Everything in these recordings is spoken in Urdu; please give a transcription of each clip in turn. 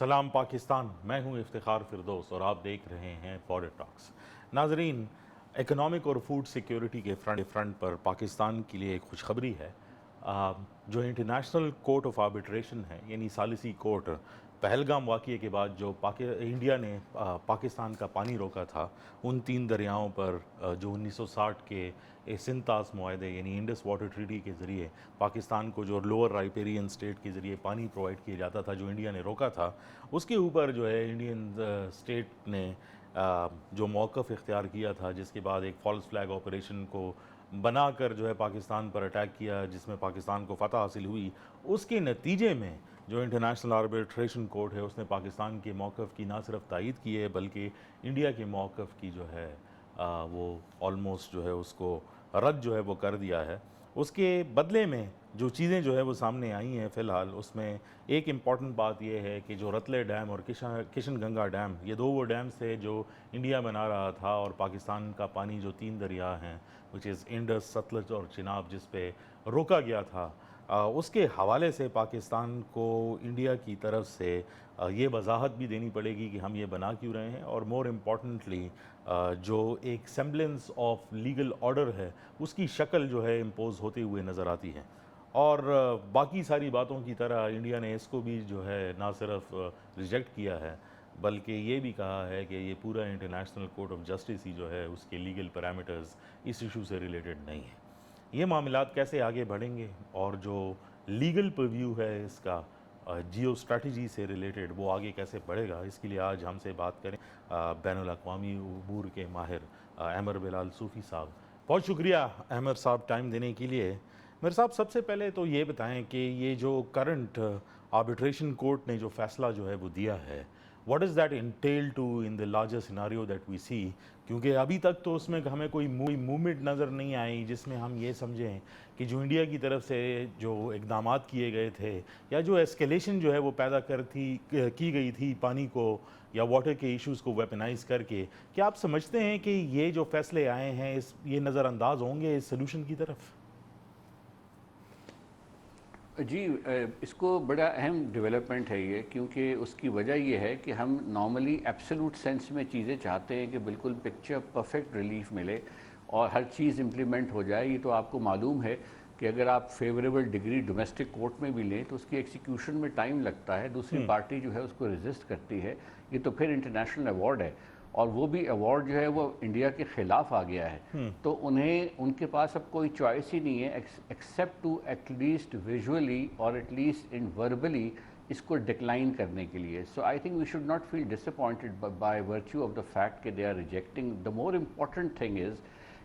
سلام پاکستان، میں ہوں افتخار فردوس اور آپ دیکھ رہے ہیں بارڈر ٹاکس۔ ناظرین، اکنامک اور فوڈ سیکیورٹی کے فرنٹ پر پاکستان کے لیے ایک خوشخبری ہے۔ جو انٹرنیشنل کورٹ آف آربیٹریشن ہے، یعنی ثالثی کورٹ، پہلگام واقعے کے بعد جو انڈیا نے پاکستان کا پانی روکا تھا ان 3 دریاؤں پر، جو 1960 کے سنتاس معاہدے یعنی انڈس واٹر ٹریٹی کے ذریعے پاکستان کو جو لوور رائپیرین اسٹیٹ کے ذریعے پانی پرووائڈ کیا جاتا تھا، جو انڈیا نے روکا تھا، اس کے اوپر جو ہے انڈین اسٹیٹ نے جو موقف اختیار کیا تھا، جس کے بعد ایک فالس فلیگ آپریشن کو بنا کر جو ہے پاکستان پر اٹیک کیا، جس میں پاکستان کو فتح حاصل ہوئی، اس کے نتیجے میں جو انٹرنیشنل آربیٹریشن کورٹ ہے اس نے پاکستان کے موقف کی نہ صرف تائید کی ہے بلکہ انڈیا کے موقف کی جو ہے وہ آلموسٹ جو ہے اس کو رد جو ہے وہ کر دیا ہے۔ اس کے بدلے میں جو چیزیں جو ہے وہ سامنے آئی ہیں فی الحال، اس میں ایک امپورٹنٹ بات یہ ہے کہ جو رتلے ڈیم اور کشن گنگا ڈیم، یہ 2 وہ ڈیمز تھے جو انڈیا بنا رہا تھا، اور پاکستان کا پانی جو 3 دریا ہیں وچ از انڈس، ستلج اور چناب، جس پہ روکا گیا تھا، اس کے حوالے سے پاکستان کو انڈیا کی طرف سے یہ وضاحت بھی دینی پڑے گی کہ ہم یہ بنا کیوں رہے ہیں، اور مور امپورٹنٹلی جو ایک سیمبلنس آف لیگل آرڈر ہے اس کی شکل جو ہے امپوز ہوتے ہوئے نظر آتی ہے۔ اور باقی ساری باتوں کی طرح انڈیا نے اس کو بھی جو ہے نہ صرف ریجیکٹ کیا ہے بلکہ یہ بھی کہا ہے کہ یہ پورا انٹرنیشنل کورٹ آف جسٹس ہی جو ہے اس کے لیگل پیرامیٹرز اس ایشو سے ریلیٹڈ نہیں ہیں۔ یہ معاملات کیسے آگے بڑھیں گے اور جو لیگل پرویو ہے اس کا جیو اسٹریٹجی سے ریلیٹڈ وہ آگے کیسے بڑھے گا، اس کے لیے آج ہم سے بات کریں بین الاقوامی امور کے ماہر احمد بلال صوفی صاحب۔ بہت شکریہ احمد صاحب ٹائم دینے کے لیے۔ میرے صاحب، سب سے پہلے تو یہ بتائیں کہ یہ جو کرنٹ آربیٹریشن کورٹ نے جو فیصلہ جو ہے وہ دیا ہے، what is that until to in the larger scenario that we see, کیونکہ ابھی تک تو اس میں ہمیں کوئی موومنٹ نظر نہیں آئی جس میں ہم یہ سمجھیں کہ جو انڈیا کی طرف سے جو اقدامات کیے گئے تھے یا جو ایسکیلیشن جو ہے وہ پیدا کی گئی تھی پانی کو یا واٹر کے ایشوز کو ویپنائز کر کے، کیا آپ سمجھتے ہیں کہ یہ جو فیصلے آئے ہیں یہ نظر انداز ہوں گے اس سلوشن کی طرف؟ جی، اس کو بڑا اہم ڈیولپمنٹ ہے یہ، کیونکہ اس کی وجہ یہ ہے کہ ہم نارملی ایبسولوٹ سینس میں چیزیں چاہتے ہیں کہ بالکل پکچر پرفیکٹ ریلیف ملے اور ہر چیز امپلیمنٹ ہو جائے۔ یہ تو آپ کو معلوم ہے کہ اگر آپ فیوریبل ڈگری ڈومیسٹک کورٹ میں بھی لیں تو اس کی ایکسیکیوشن میں ٹائم لگتا ہے، دوسری پارٹی جو ہے اس کو ریزسٹ کرتی ہے۔ یہ تو پھر انٹرنیشنل ایوارڈ ہے، اور وہ بھی ایوارڈ جو ہے وہ انڈیا کے خلاف آ گیا ہے، تو ان کے پاس اب کوئی چوائس ہی نہیں ہے accept to at least visually اور ایٹ لیسٹ ان وربلی اس کو ڈکلائن کرنے کے لیے۔ سو I think we should not feel dish appointed by virtue of the fact کہ they are rejecting. The more important thing is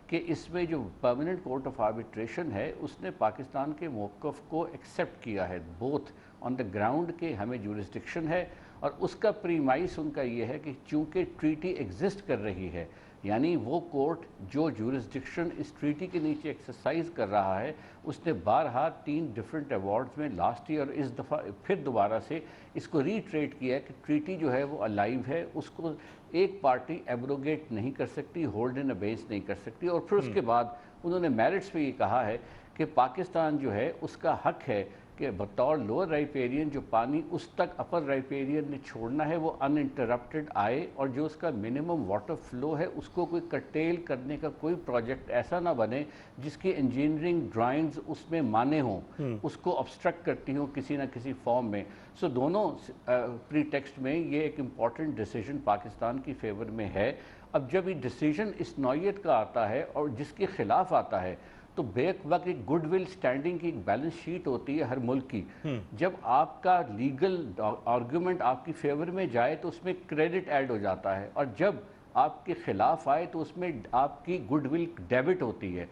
کہ اس میں جو پرماننٹ کورٹ آف آربیٹریشن ہے اس نے پاکستان کے موقف کو ایکسیپٹ کیا ہے، بوتھ آن دا گراؤنڈ کہ ہمیں جورسڈکشن ہے، اور اس کا پریمائس ان کا یہ ہے کہ چونکہ ٹریٹی ایگزسٹ کر رہی ہے، یعنی وہ کورٹ جو جورسڈکشن اس ٹریٹی کے نیچے ایکسرسائز کر رہا ہے، اس نے بارہا 3 ڈیفرنٹ ایوارڈز میں لاسٹ ایئر اور اس دفعہ پھر دوبارہ سے اس کو ریٹریٹ کیا ہے کہ ٹریٹی جو ہے وہ الائیو ہے، اس کو ایک پارٹی ایبروگیٹ نہیں کر سکتی، ہولڈ ان ابیس نہیں کر سکتی۔ اور پھر اس کے بعد انہوں نے میرٹس پہ یہ کہا ہے کہ پاکستان جو ہے اس کا حق ہے کہ بطور لوور رائپیرین جو پانی اس تک اپر رائپیرین نے چھوڑنا ہے وہ ان انٹرپٹڈ آئے، اور جو اس کا منیمم واٹر فلو ہے اس کو کوئی کرٹیل کرنے کا کوئی پروجیکٹ ایسا نہ بنے جس کی انجینئرنگ ڈرائنگز اس میں مانے ہوں، اس کو obstruct کرتی ہوں کسی نہ کسی فارم میں۔ سو دونوں پری ٹیکسٹ میں یہ ایک امپورٹنٹ ڈیسیجن پاکستان کی فیور میں ہے۔ اب جب یہ ڈیسیجن اس نوعیت کا آتا ہے اور جس کے خلاف آتا ہے تو بیک وقت ایک گڈ ول سٹینڈنگ کی ایک بیلنس شیٹ ہوتی ہے ہر ملک کی۔ جب آپ کا لیگل آرگومنٹ آپ کی فیور میں جائے تو اس میں کریڈٹ ایڈ ہو جاتا ہے، اور جب آپ کے خلاف آئے تو اس میں آپ کی گڈ ول ڈیبٹ ہوتی ہے۔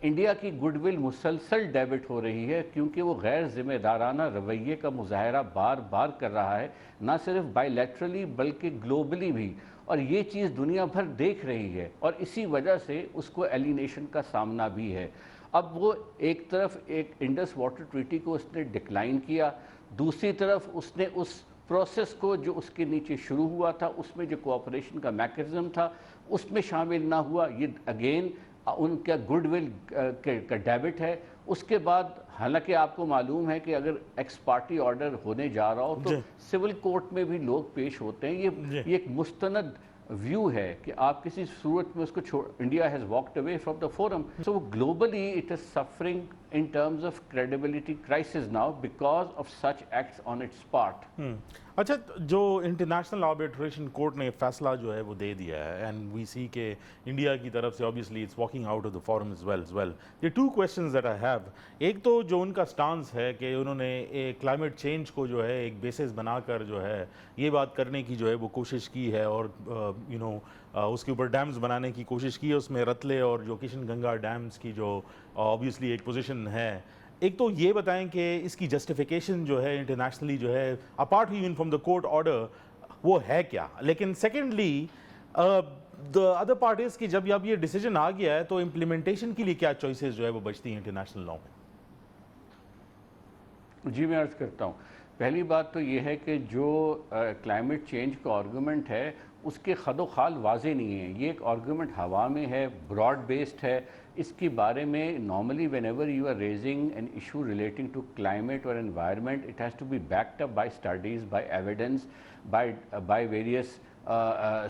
انڈیا کی گڈ ول مسلسل ڈیبٹ ہو رہی ہے کیونکہ وہ غیر ذمہ دارانہ رویے کا مظاہرہ بار بار کر رہا ہے، نہ صرف بائی لیٹرلی بلکہ گلوبلی بھی، اور یہ چیز دنیا بھر دیکھ رہی ہے، اور اسی وجہ سے اس کو ایلینیشن کا سامنا بھی ہے۔ اب وہ ایک طرف ایک انڈس واٹر ٹریٹی کو اس نے ڈکلائن کیا، دوسری طرف اس نے اس پروسیس کو جو اس کے نیچے شروع ہوا تھا اس میں جو کوآپریشن کا میکانزم تھا اس میں شامل نہ ہوا۔ یہ اگین ان کا گڈ ول کا ڈیبٹ ہے۔ اس کے بعد حالانکہ آپ کو معلوم ہے کہ اگر ایکس پارٹی آرڈر ہونے جا رہا ہو تو سول کورٹ میں بھی لوگ پیش ہوتے ہیں. یہ ایک مستند ویو ہے کہ آپ کسی صورت میں اس کو India has walked away from the forum. So globally it is suffering in terms of credibility crisis now because of such acts on its part. اچھا جو انٹرنیشنل آربیٹریشن کورٹ نے فیصلہ جو ہے وہ دے دیا ہے اینڈ وی سی کہ انڈیا کی طرف سے obviously it's walking out of the forum as well. The two questions that I have, ایک تو جو ان کا سٹانس ہے کہ انہوں نے کلائمیٹ چینج کو جو ہے ایک بیسس بنا کر جو ہے یہ بات کرنے کی جو ہے وہ کوشش کی ہے اور اس کے اوپر ڈیمز بنانے کی کوشش کی ہے. اس میں رتلے اور جو کشن گنگا ڈیمز کی جو obviously ایک پوزیشن ہے. ایک تو یہ بتائیں کہ اس کی جسٹیفیکیشن جو ہے انٹرنیشنلی جو ہے apart even from the court order وہ ہے کیا. لیکن secondly the other part is کہ جب اب یہ ڈیسیجن آ گیا ہے تو امپلیمنٹیشن کے لیے کیا چوائسیز جو ہے وہ بچتی ہیں انٹرنیشنل لاء میں؟ جی میں عرض کرتا ہوں. پہلی بات تو یہ ہے کہ جو کلائمیٹ چینج کا آرگومنٹ ہے اس کے خد و خال واضح نہیں ہے. یہ ایک آرگومنٹ ہوا میں ہے, براڈ بیسڈ ہے. اس کے بارے میں normally whenever you are raising an issue relating to climate اور environment it has to be backed up by studies, by evidence, by various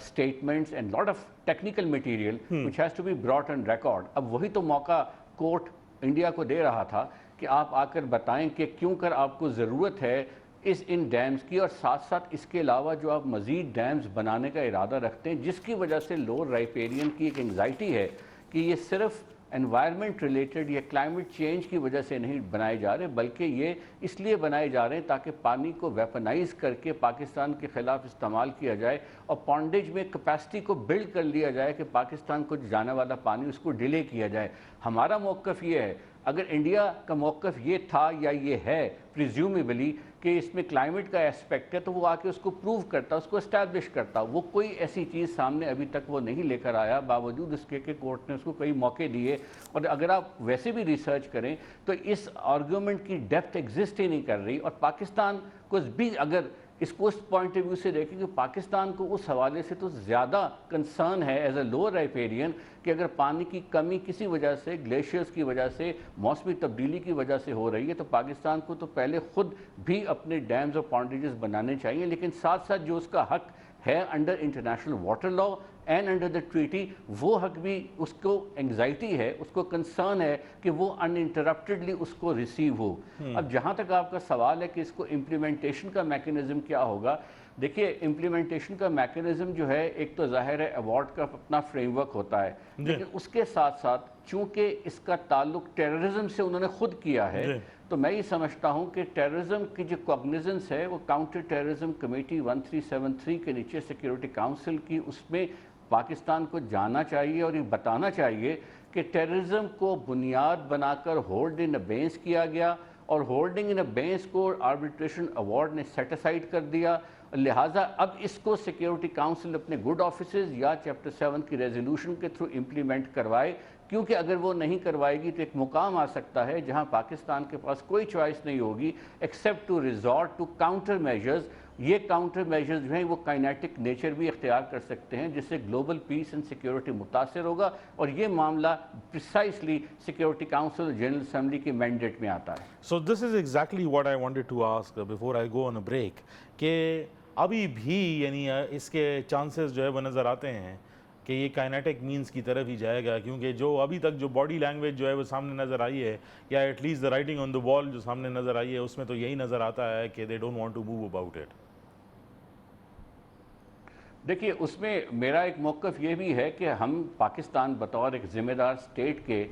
statements and lot of technical material which has to be brought on record. اب وہی تو موقع کورٹ انڈیا کو دے رہا تھا کہ آپ آ کر بتائیں کہ کیوں کر آپ کو ضرورت ہے ان ڈیمز کی, اور ساتھ ساتھ اس کے علاوہ جو آپ مزید ڈیمز بنانے کا ارادہ رکھتے ہیں جس کی وجہ سے لوور رائپیرین کی ایک انگزائٹی ہے کہ یہ صرف انوائرمنٹ ریلیٹڈ یا کلائمیٹ چینج کی وجہ سے نہیں بنائے جا رہے بلکہ یہ اس لیے بنائے جا رہے ہیں تاکہ پانی کو ویپنائز کر کے پاکستان کے خلاف استعمال کیا جائے اور پونڈیج میں کیپیسٹی کو بلڈ کر لیا جائے کہ پاکستان کو جانے والا پانی اس کو ڈیلے کیا جائے. ہمارا موقف یہ ہے, اگر انڈیا کا موقف یہ تھا یا یہ ہے پریزیومیبلی کہ اس میں کلائمیٹ کا ایسپیکٹ ہے تو وہ آ کے اس کو پروو کرتا, اس کو اسٹیبلش کرتا. وہ کوئی ایسی چیز سامنے ابھی تک وہ نہیں لے کر آیا, باوجود اس کے کہ کورٹ نے اس کو کئی موقع دیے. اور اگر آپ ویسے بھی ریسرچ کریں تو اس آرگومنٹ کی ڈیپتھ ایگزسٹ ہی نہیں کر رہی. اور پاکستان کو بھی اگر اس کو اس پوائنٹ آف ویو سے دیکھیں کہ پاکستان کو اس حوالے سے تو زیادہ کنسرن ہے ایز اے لوور رائپیرین کہ اگر پانی کی کمی کسی وجہ سے گلیشیئرز کی وجہ سے, موسمی تبدیلی کی وجہ سے ہو رہی ہے تو پاکستان کو تو پہلے خود بھی اپنے ڈیمز اور پونڈیجز بنانے چاہیے. لیکن ساتھ ساتھ جو اس کا حق ہے under international water law and under the treaty, وہ حق بھی اس کو انگزائٹی ہے, اس کو کنسرن ہے کہ وہ ان انٹرپٹڈلی اس کو ریسیو ہو. اب جہاں تک آپ کا سوال ہے کہ اس کو امپلیمنٹیشن کا میکنزم کیا ہوگا, دیکھیے امپلیمنٹیشن کا میکنزم جو ہے ایک تو ظاہر ہے ایوارڈ کا اپنا فریم ورک ہوتا ہے, لیکن اس کے ساتھ ساتھ چونکہ اس کا تعلق ٹیررزم سے انہوں نے خود کیا ہے تو میں یہ سمجھتا ہوں کہ ٹیررزم کی جو کوگنیزنس ہے وہ کاؤنٹر ٹیررزم کمیٹی 1373 کے نیچے سیکیورٹی کاؤنسل کی, اس میں پاکستان کو جانا چاہیے اور یہ بتانا چاہیے کہ ٹیررزم کو بنیاد بنا کر ہولڈ ان ابینس کیا گیا اور ہولڈنگ ان ابینس کو آربیٹریشن ایوارڈ نے سیٹ اسائڈ کر دیا. لہٰذا اب اس کو سیکیورٹی کاؤنسل اپنے گڈ آفیسز یا چیپٹر 7 کی ریزولوشن کے تھرو امپلیمنٹ کروائے, کیونکہ اگر وہ نہیں کروائے گی تو ایک مقام آ سکتا ہے جہاں پاکستان کے پاس کوئی چوائس نہیں ہوگی except to resort to counter measures. یہ کاؤنٹر میجرز جو ہیں وہ کائنیٹک نیچر بھی اختیار کر سکتے ہیں جس سے گلوبل پیس اینڈ سیکیورٹی متاثر ہوگا, اور یہ معاملہ پریسائسلی سیکیورٹی کاؤنسل اور جنرل اسمبلی کے مینڈیٹ میں آتا ہے. So this is exactly what I wanted to ask before I go on a break کہ ابھی بھی یعنی اس کے چانسز جو ہے وہ نظر آتے ہیں کہ یہ کائنیٹک مینز کی طرف ہی جائے گا, کیونکہ جو ابھی تک جو باڈی لینگویج جو ہے وہ سامنے نظر آئی ہے یا at least the writing on the wall جو سامنے نظر آئی ہے اس میں تو یہی نظر آتا ہے کہ they don't want to move about it. دیکھیے اس میں میرا ایک موقف یہ بھی ہے کہ ہم پاکستان بطور ایک ذمہ دار اسٹیٹ کے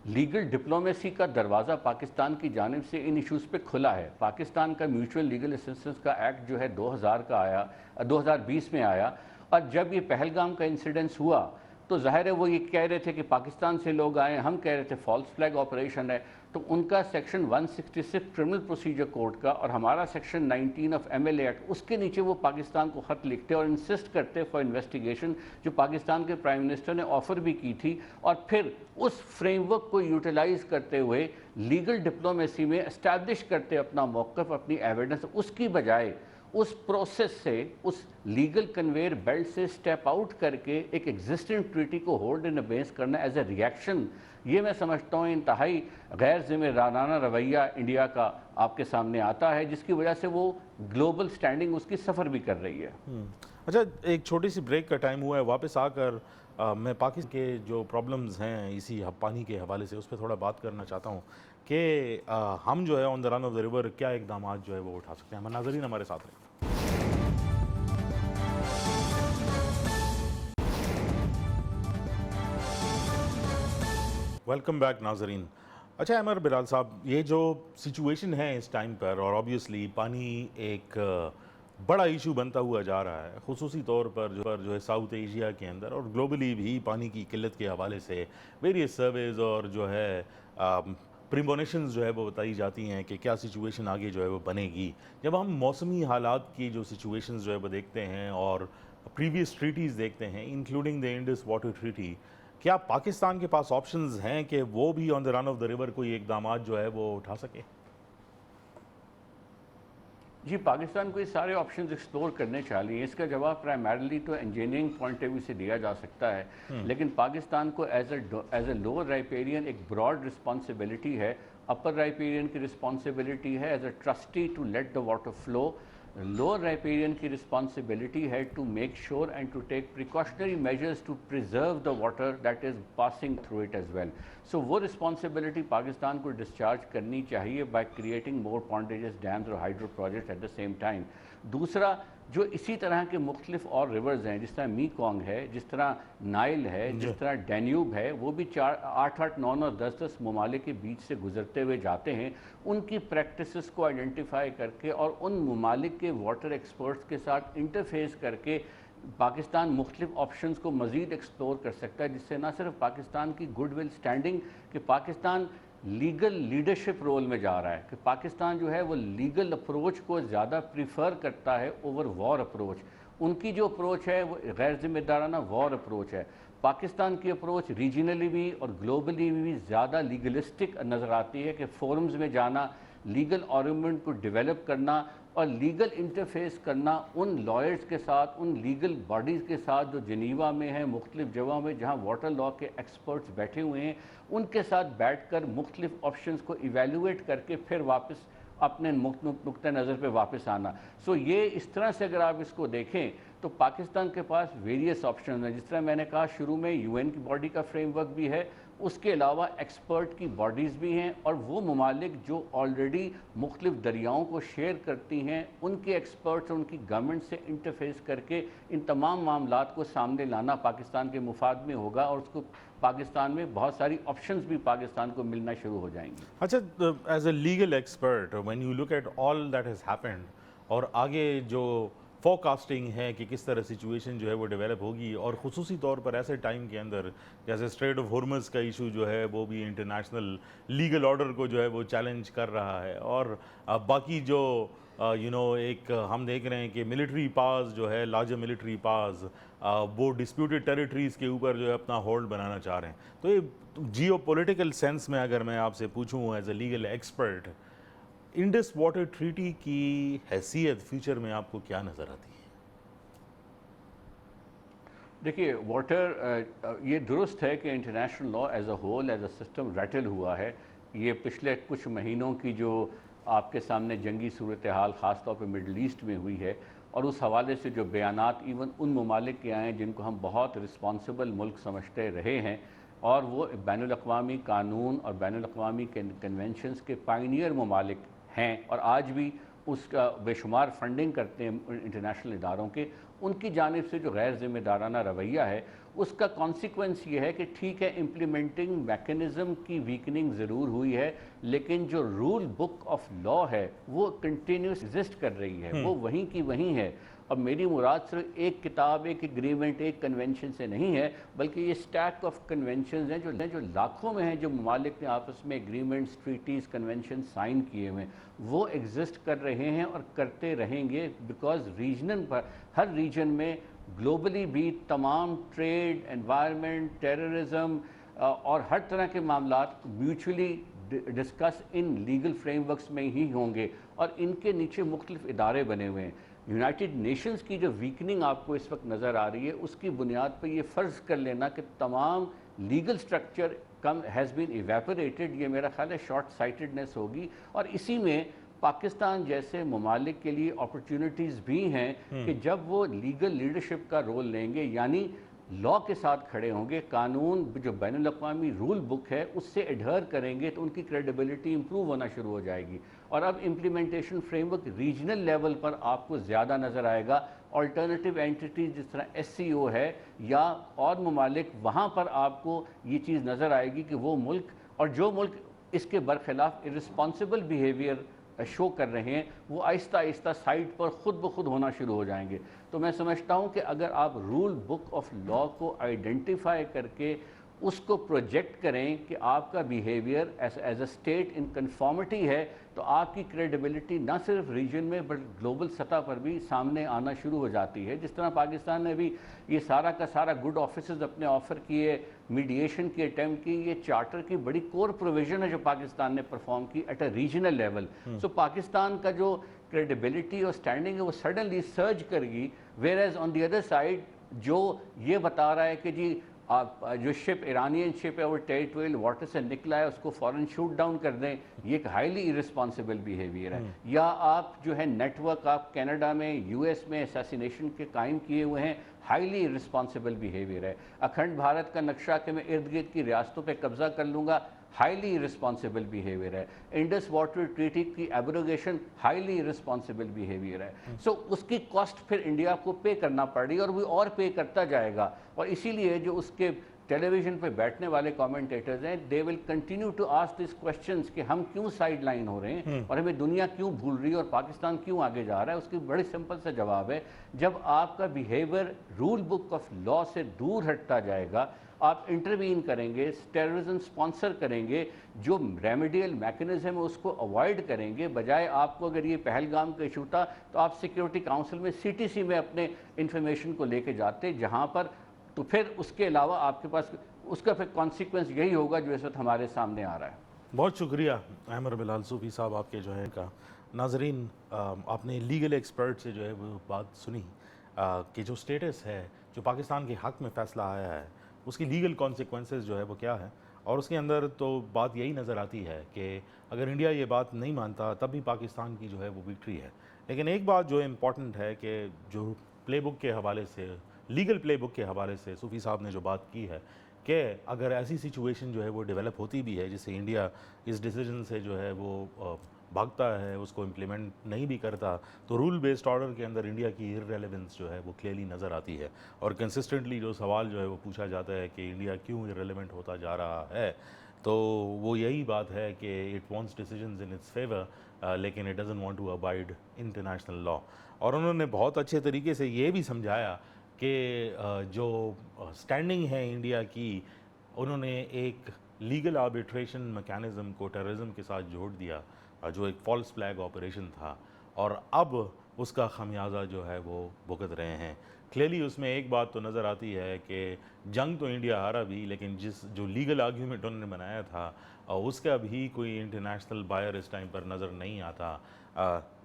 لیگل ڈپلومیسی کا دروازہ پاکستان کی جانب سے ان ایشوز پہ کھلا ہے. پاکستان کا میوچول لیگل اسسٹنس کا ایکٹ جو ہے 2020 میں آیا, اور جب یہ پہلگام کا انسیڈنس ہوا تو ظاہر ہے وہ یہ کہہ رہے تھے کہ پاکستان سے لوگ آئے, ہم کہہ رہے تھے فالس فلیگ آپریشن ہے. تو ان کا سیکشن 166 کرمنل پروسیجر کوڈ کا اور ہمارا سیکشن 19 آف MLA ایکٹ, اس کے نیچے وہ پاکستان کو خط لکھتے اور انسسٹ کرتے فار انویسٹیگیشن, جو پاکستان کے پرائم منسٹر نے آفر بھی کی تھی. اور پھر اس فریم ورک کو یوٹیلائز کرتے ہوئے لیگل ڈپلومیسی میں اسٹیبلش کرتے اپنا موقف, اپنی ایویڈنس, اس کی بجائے اس پروسیس سے اس لیگل کنویئر بیلٹ سے سٹیپ آؤٹ کر کے ایک ایگزسٹنگ ٹریٹی کو ہولڈ ان بیس کرنا ایز اے ریئیکشن، یہ میں سمجھتا ہوں انتہائی غیر ذمہ دارانہ رویہ انڈیا کا آپ کے سامنے آتا ہے، جس کی وجہ سے وہ گلوبل سٹینڈنگ اس کی سفر بھی کر رہی ہے۔ اچھا، ایک چھوٹی سی بریک کا ٹائم ہوا ہے، واپس آ کر میں پاکستان کے جو پرابلمز ہیں اسی پانی کے حوالے سے اس پہ تھوڑا بات کرنا چاہتا ہوں کہ ہم جو ہے آن دا رن آف دا ریور کیا اقدامات جو ہے وہ اٹھا سکتے ہیں۔ ہمارے ناظرین ہمارے ساتھ رہیں۔ ویلکم بیک ناظرین۔ اچھا عمر بلال صاحب، یہ جو سچویشن ہے اس ٹائم پر، اور آبویسلی پانی ایک بڑا ایشو بنتا ہوا جا رہا ہے، خصوصی طور پر جو ہے ساؤتھ ایشیا کے اندر اور گلوبلی بھی پانی کی قلت کے حوالے سے ویریس سرویز اور جو ہے پریمونیشنز جو ہے وہ بتائی جاتی ہیں کہ کیا سچویشن آگے جو ہے وہ بنے گی۔ جب ہم موسمی حالات کی جو سچویشنز جو ہے وہ دیکھتے ہیں اور پریویس ٹریٹیز دیکھتے ہیں including the Indus water treaty, کیا پاکستان کے پاس آپشنز ہیں کہ وہ بھی آن دا رن آف دا ریور کوئی اقدامات جو ہے وہ اٹھا سکے؟ جی، پاکستان کو یہ سارے آپشنز ایکسپلور کرنے چاہیے۔ اس کا جواب پرائمرلی تو انجینئرنگ پوائنٹ آف ویو سے دیا جا سکتا ہے، لیکن پاکستان کو ایز اے لوور رائپیرین ایک براڈ رسپانسبلٹی ہے۔ اپر رائپیرین کی رسپانسبلٹی ہے as a trustee to let the water flow. Lower riparian کی رسپانسبلٹی ہے to make sure and to take precautionary measures to preserve the water that is passing through it as well. So وہ رسپانسبلٹی پاکستان کو ڈسچارج کرنی چاہیے by creating more pondages dams اور hydro project at the same time. دوسرا، جو اسی طرح کے مختلف اور ریورز ہیں، جس طرح میکونگ ہے، جس طرح نائل ہے، جس طرح ڈینیوب ہے، وہ بھی 8 9 اور 10 ممالک کے بیچ سے گزرتے ہوئے جاتے ہیں۔ ان کی پریکٹسز کو آئیڈینٹیفائی کر کے اور ان ممالک کے واٹر ایکسپرٹس کے ساتھ انٹرفیس کر کے پاکستان مختلف آپشنز کو مزید ایکسپلور کر سکتا ہے، جس سے نہ صرف پاکستان کی گڈ ول سٹینڈنگ کہ پاکستان لیگل لیڈرشپ رول میں جا رہا ہے، کہ پاکستان جو ہے وہ لیگل اپروچ کو زیادہ پریفر کرتا ہے اوور وار اپروچ۔ ان کی جو اپروچ ہے وہ غیر ذمہ دارانہ وار اپروچ ہے۔ پاکستان کی اپروچ ریجنلی بھی اور گلوبلی بھی زیادہ لیگلسٹک نظر آتی ہے، کہ فورمز میں جانا، لیگل آرگومنٹ کو ڈیولپ کرنا اور لیگل انٹرفیس کرنا ان لائرز کے ساتھ، ان لیگل باڈیز کے ساتھ جو جنیوا میں ہیں، مختلف جگہوں میں جہاں واٹر لاء کے ایکسپرٹس بیٹھے ہوئے ہیں، ان کے ساتھ بیٹھ کر مختلف آپشنز کو ایویلویٹ کر کے پھر واپس اپنے نقطہ نظر پہ واپس آنا۔ سو یہ اس طرح سے اگر آپ اس کو دیکھیں تو پاکستان کے پاس ویریس آپشنز ہیں، جس طرح میں نے کہا شروع میں یو این کی باڈی کا فریم ورک بھی ہے، اس کے علاوہ ایکسپرٹ کی باڈیز بھی ہیں، اور وہ ممالک جو آلریڈی مختلف دریاؤں کو شیئر کرتی ہیں، ان کے ایکسپرٹس اور ان کی گورنمنٹ سے انٹرفیس کر کے ان تمام معاملات کو سامنے لانا پاکستان کے مفاد میں ہوگا، اور اس کو پاکستان میں بہت ساری آپشنز بھی پاکستان کو ملنا شروع ہو جائیں گی۔ اچھا، as a legal expert when you look at all that has happened, اور آگے جو فورکاسٹنگ ہے کہ کس طرح سچویشن جو ہے وہ ڈیولپ ہوگی، اور خصوصی طور پر ایسے ٹائم کے اندر جیسے اسٹریٹ آف ہارمز کا ایشو جو ہے وہ بھی انٹرنیشنل لیگل آرڈر کو جو ہے وہ چیلنج کر رہا ہے، اور باقی جو ایک ہم دیکھ رہے ہیں کہ ملٹری پاز جو ہے، لارجر ملٹری پاز وہ ڈسپیوٹڈ ٹیریٹریز کے اوپر جو ہے اپنا ہولڈ بنانا چاہ رہے ہیں۔ تو یہ جیو پولیٹیکل سینس میں اگر میں آپ سے پوچھوں as a legal expert, Indus water treaty کی حیثیت فیوچر میں آپ کو کیا نظر آتی ہے؟ دیکھیے، واٹر یہ درست ہے کہ international law as a whole as a system riddle ہوا ہے۔ یہ پچھلے کچھ مہینوں کی جو آپ کے سامنے جنگی صورتحال خاص طور پہ مڈل ایسٹ میں ہوئی ہے، اور اس حوالے سے جو بیانات ایون ان ممالک کے آئے ہیں جن کو ہم بہت رسپانسبل ملک سمجھتے رہے ہیں، اور وہ بین الاقوامی قانون اور بین الاقوامی کنونشنز کے پائنیئر ممالک ہیں، اور آج بھی اس کا بے شمار فنڈنگ کرتے ہیں انٹرنیشنل اداروں کے، ان کی جانب سے جو غیر ذمہ دارانہ رویہ ہے، اس کا کانسیکوینس یہ ہے کہ ٹھیک ہے امپلیمنٹنگ میکنزم کی ویکننگ ضرور ہوئی ہے، لیکن جو رول بک آف لاء ہے وہ کنٹینیوس ایگزسٹ کر رہی ہے، وہ وہیں کی وہیں ہے۔ اور میری مراد صرف ایک کتاب، ایک ایگریمنٹ، ایک کنونشن سے نہیں ہے، بلکہ یہ سٹیک آف کنونشنز ہیں جو لاکھوں میں ہیں، جو ممالک نے آپس میں ایگریمنٹس، ٹریٹیز، کنونشن سائن کیے ہوئے ہیں، وہ ایگزسٹ کر رہے ہیں اور کرتے رہیں گے، because regional per Hare region میں گلوبلی بھی تمام ٹریڈ، انوائرمنٹ، ٹیررزم اور ہر طرح کے معاملات mutually discuss in legal frame works میں ہی ہوں گے، اور ان کے نیچے مختلف ادارے بنے ہوئے ہیں۔ یونائٹڈ نیشنز کی جو ویکننگ آپ کو اس وقت نظر آ رہی ہے اس کی بنیاد پہ یہ فرض کر لینا کہ تمام لیگل سٹرکچر ہیز بین ایویپوریٹڈ، یہ میرا خیال ہے شارٹ سائٹڈنس ہوگی، اور اسی میں پاکستان جیسے ممالک کے لیے اپرچونٹیز بھی ہیں کہ جب وہ لیگل لیڈرشپ کا رول لیں گے، یعنی لا کے ساتھ کھڑے ہوں گے، قانون جو بین الاقوامی رول بک ہے اس سے ایڈھر کریں گے، تو ان کی کریڈیبلٹی امپروو ہونا شروع ہو جائے گی۔ اور اب implementation framework regional level پر آپ کو زیادہ نظر آئے گا، آلٹرنیٹیو اینٹیٹیز جس طرح ایس سی او ہے یا اور ممالک، وہاں پر آپ کو یہ چیز نظر آئے گی کہ وہ ملک اور جو ملک اس کے برخلاف ارسپانسبل بیہیویئر شو کر رہے ہیں وہ آہستہ آہستہ سائٹ پر خود بخود ہونا شروع ہو جائیں گے۔ تو میں سمجھتا ہوں کہ اگر آپ رول بک آف لا کو آئیڈینٹیفائی کر کے اس کو پروجیکٹ کریں کہ آپ کا behaviour as a state in conformity ہے، تو آپ کی کریڈیبلٹی نہ صرف ریجن میں بٹ گلوبل سطح پر بھی سامنے آنا شروع ہو جاتی ہے۔ جس طرح پاکستان نے بھی یہ سارا کا سارا گڈ آفیسز اپنے آفر کیے، میڈیشن کی اٹیمپٹ کی، یہ چارٹر کی بڑی کور پروویژن ہے جو پاکستان نے پرفارم کی ایٹ اے ریجنل لیول۔ سو پاکستان کا جو کریڈیبلٹی اور سٹینڈنگ ہے وہ سڈنلی سرج کر گئی، where as on the other side جو یہ بتا رہا ہے کہ جی آپ جو شپ ایرانین شپ ہے وہ ٹیریٹوریل واٹر سے نکلا ہے اس کو فوراً شوٹ ڈاؤن کر دیں، یہ ایک ہائیلی ارسپانسبل بیہیویئر ہے۔ یا آپ جو ہے نیٹ ورک آپ کینیڈا میں یو ایس میں اسیسینیشن کے قائم کیے ہوئے ہیں، ہائیلی ارسپانسبل بیہیویئر ہے۔ اکھنڈ بھارت کا نقشہ کہ میں ارد گرد کی ریاستوں پہ قبضہ کر لوں گا، ہائیلی ارسپانسبل بیہیویئر ہے۔ انڈس واٹر ٹریٹی کی ایبروگیشن ہائیلی ارسپانسبل بیہیویئر ہے۔ سو اس کی کاسٹ پھر انڈیا کو پے کرنا پڑ رہی ہے اور وہ اور پے کرتا جائے گا، اور اسی لیے جو اس کے ٹیلی ویژن پہ بیٹھنے والے کامنٹیٹرز ہیں they will continue to ask these questions کہ ہم کیوں سائڈ لائن ہو رہے ہیں اور ہمیں دنیا کیوں بھول رہی ہے اور پاکستان کیوں آگے جا رہا ہے۔ اس کی بڑی سمپل سا جواب ہے، جب آپ کا behaviour rule book of law سے دور ہٹتا جائے گا، آپ انٹروین کریں گے، ٹیررزم سپانسر کریں گے، جو ریمیڈیل میکنزم ہے اس کو اوائڈ کریں گے، بجائے آپ کو اگر یہ پہلگام کا ایشو تھا تو آپ سیکیورٹی کاؤنسل میں سی ٹی سی میں اپنے انفارمیشن کو لے کے جاتے، جہاں پر تو پھر اس کے علاوہ آپ کے پاس اس کا پھر کانسیکوینس یہی ہوگا جو اس وقت ہمارے سامنے آ رہا ہے۔ بہت شکریہ احمد بلال صوفی صاحب آپ کے جو ہے کا۔ ناظرین، آپ نے لیگل ایکسپرٹ سے جو ہے وہ بات سنی کہ جو سٹیٹس ہے جو پاکستان کے حق میں فیصلہ آیا ہے اس کی لیگل کانسیکوینسز جو ہے وہ کیا ہے، اور اس کے اندر تو بات یہی نظر آتی ہے کہ اگر انڈیا یہ بات نہیں مانتا تب بھی پاکستان کی جو ہے وہ وکٹری ہے۔ لیکن ایک بات جو امپورٹنٹ ہے کہ جو پلے بک کے حوالے سے، لیگل پلے بک کے حوالے سے صوفی صاحب نے جو بات کی ہے کہ اگر ایسی سچویشن جو ہے وہ ڈیولپ ہوتی بھی ہے جس سے انڈیا اس ڈیسیجن سے جو ہے وہ بھاگتا ہے، اس کو امپلیمنٹ نہیں بھی کرتا، تو رول بیسڈ آرڈر کے اندر انڈیا کی ارریلیونس جو ہے وہ کلیئرلی نظر آتی ہے۔ اور کنسسٹنٹلی جو سوال جو ہے وہ پوچھا جاتا ہے کہ انڈیا کیوں ارریلیونٹ ہوتا جا رہا ہے، تو وہ یہی بات ہے کہ it wants decisions in its favour لیکن it doesn't want to abide international law. اور انہوں نے بہت اچھے طریقے سے یہ بھی سمجھایا کہ جو سٹینڈنگ ہے انڈیا کی، انہوں نے ایک لیگل آربیٹریشن میکینزم کو ٹیررزم کے ساتھ جوڑ دیا جو ایک فالس فلیگ آپریشن تھا، اور اب اس کا خمیازہ جو ہے وہ بھگت رہے ہیں۔ کلیئرلی اس میں ایک بات تو نظر آتی ہے کہ جنگ تو انڈیا ہارا بھی، لیکن جو لیگل آرگیومنٹ انہوں نے بنایا تھا اس کا بھی کوئی انٹرنیشنل بائر اس ٹائم پر نظر نہیں آتا۔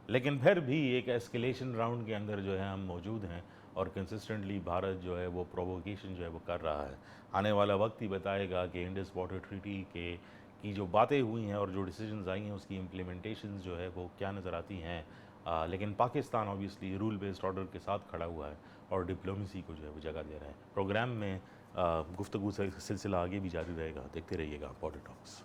لیکن پھر بھی ایک ایسکیلیشن راؤنڈ کے اندر جو ہے ہم موجود ہیں، اور کنسسٹنٹلی بھارت جو ہے وہ پروووکیشن جو ہے وہ کر رہا ہے۔ آنے والا وقت ہی بتائے گا کہ انڈس واٹر ٹریٹی کی جو باتیں ہوئی ہیں اور جو ڈیسیجنز آئی ہیں اس کی امپلیمنٹیشنز جو ہے وہ کیا نظر آتی ہیں۔ لیکن Pakistan obviously rule based order کے ساتھ کھڑا ہوا ہے اور ڈپلومیسی کو جو ہے وہ جگہ دے رہا ہے۔ پروگرام میں گفتگو سے سلسلہ آگے بھی جاری رہے گا، دیکھتے رہیے گا بارڈر ٹاکس۔